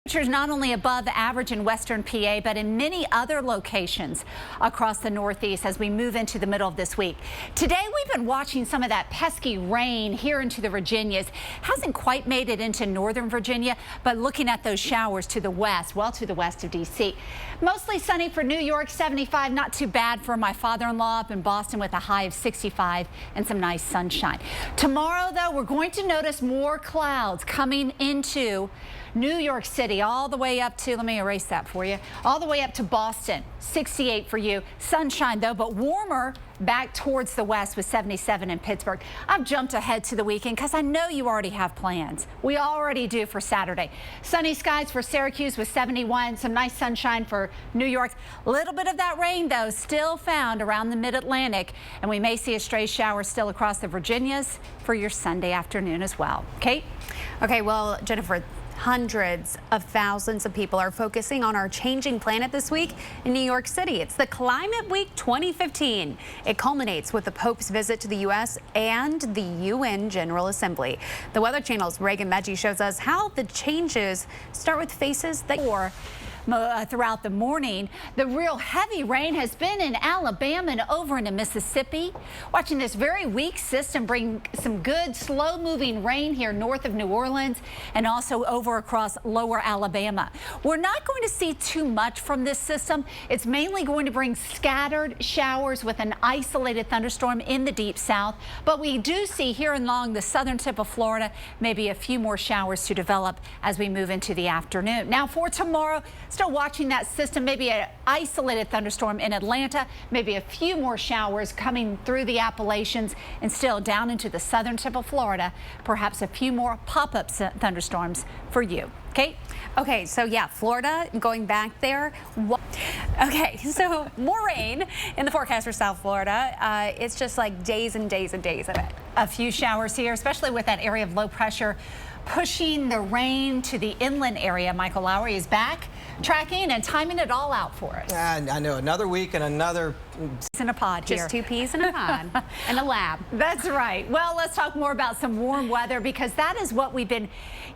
Temperatures not only above average in western PA, but in many other locations across the Northeast as we move into the middle of this week. Today, we've been watching some of that pesky rain here into the Virginias. Hasn't quite made it into northern Virginia, but looking at those showers to the west, well to the west of D.C. Mostly sunny for New York, 75. Not too bad for my father-in-law up in Boston with a high of 65 and some nice sunshine. Tomorrow, though, we're going to notice more clouds coming into New York City, all the way up to, let me erase that for you, all the way up to Boston, 68 for you. Sunshine, though, but warmer back towards the west with 77 in Pittsburgh. I've jumped ahead to the weekend because I know you already have plans. We already do for Saturday. Sunny skies for Syracuse with 71, some nice sunshine for New York. A little bit of that rain, though, still found around the mid-Atlantic, and we may see a stray shower still across the Virginias for your Sunday afternoon as well. Kate? Okay, well, Jennifer, hundreds of thousands of people are focusing on our changing planet this week in New York City. It's the Climate Week 2015. It culminates with the Pope's visit to the U.S. and the UN General Assembly. The Weather Channel's Reagan Medji shows us how the changes start with faces that throughout the morning. The real heavy rain has been in Alabama and over into Mississippi. Watching this very weak system bring some good slow-moving rain here north of New Orleans and also over across lower Alabama. We're not going to see too much from this system. It's mainly going to bring scattered showers with an isolated thunderstorm in the deep south. But we do see here along the southern tip of Florida maybe a few more showers to develop as we move into the afternoon. Now for tomorrow, still watching that system, maybe an isolated thunderstorm in Atlanta, maybe a few more showers coming through the Appalachians and still down into the southern tip of Florida, perhaps a few more pop-up thunderstorms for you. Kate? Okay, so yeah, Florida, going back there. Okay, so more rain in the forecast for South Florida. It's just like days and days and days of it. A few showers here, especially with that area of low pressure pushing the rain to the inland area. Michael Lowry is back, tracking and timing it all out for us. I know, another week and another in a pod here. Just 2 peas in a pod and a lab. That's right. Well, let's talk more about some warm weather because that is what we've been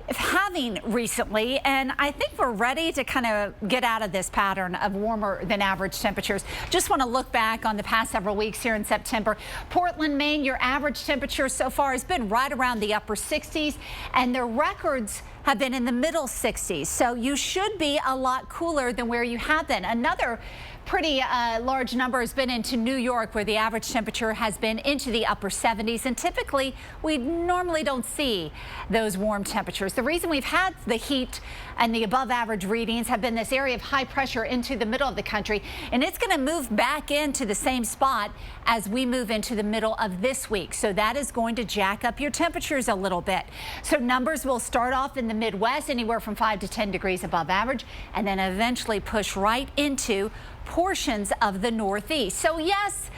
having recently, and I think we're ready to kind of get out of this pattern of warmer than average temperatures. Just want to look back on the past several weeks here in September. Portland, Maine, your average temperature so far has been right around the upper 60s, and the records have been in the middle 60s. So you should be a lot cooler than where you have been. Another pretty large number has been into New York, where the average temperature has been into the upper 70s, and typically we normally don't see those warm temperatures. The reason we've had the heat and the above average readings have been this area of high pressure into the middle of the country, and it's going to move back into the same spot as we move into the middle of this week. So that is going to jack up your temperatures a little bit. So numbers will start off in the Midwest anywhere from 5 to 10 degrees above average, and then eventually push right into portions of the Northeast. So yes,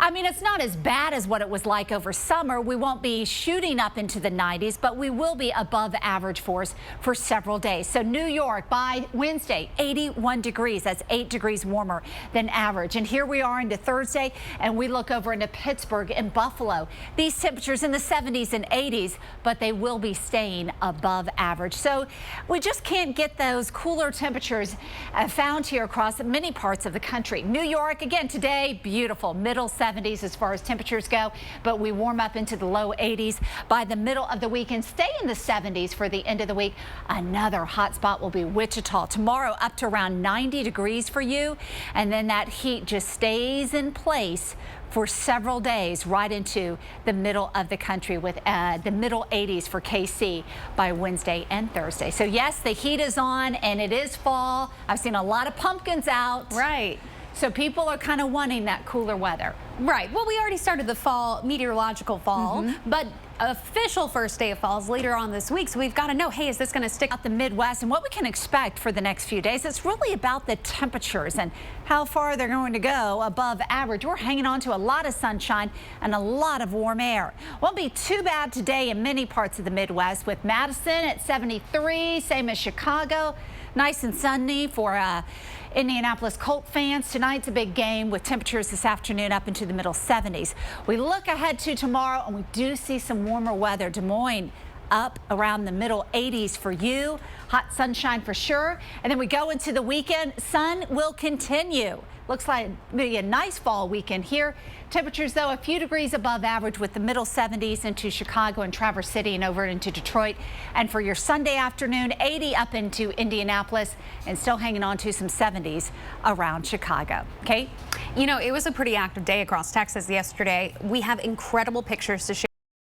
I mean, it's not as bad as what it was like over summer. We won't be shooting up into the 90s, but we will be above average for us for several days. So New York by Wednesday, 81 degrees. That's 8 degrees warmer than average. And here we are into Thursday, and we look over into Pittsburgh and Buffalo. These temperatures in the 70s and 80s, but they will be staying above average. So we just can't get those cooler temperatures found here across many parts of the country. New York, again, today, beautiful, middle 70s as far as temperatures go, but we warm up into the low 80s by the middle of the week and stay in the 70s for the end of the week. Another hot spot will be Wichita. Tomorrow up to around 90 degrees for you, and then that heat just stays in place for several days right into the middle of the country with the middle 80s for KC by Wednesday and Thursday. So yes, the heat is on and it is fall. I've seen a lot of pumpkins out. Right. So people are kind of wanting that cooler weather. Right. Well, we already started the fall, meteorological fall, but official first day of fall is later on this week. So we've got to know, hey, is this going to stick out the Midwest and what we can expect for the next few days? It's really about the temperatures and how far they're going to go above average. We're hanging on to a lot of sunshine and a lot of warm air. Won't be too bad today in many parts of the Midwest with Madison at 73, same as Chicago. Nice and sunny for Indianapolis Colt fans. Tonight's a big game with temperatures this afternoon up into the middle 70s. We look ahead to tomorrow and we do see some warmer weather. Des Moines up around the middle 80s for you. Hot sunshine for sure. And then we go into the weekend. Sun will continue. Looks like maybe a nice fall weekend here. Temperatures, though, a few degrees above average with the middle 70s into Chicago and Traverse City and over into Detroit. And for your Sunday afternoon, 80 up into Indianapolis and still hanging on to some 70s around Chicago. Kate? You know, it was a pretty active day across Texas yesterday. We have incredible pictures to share.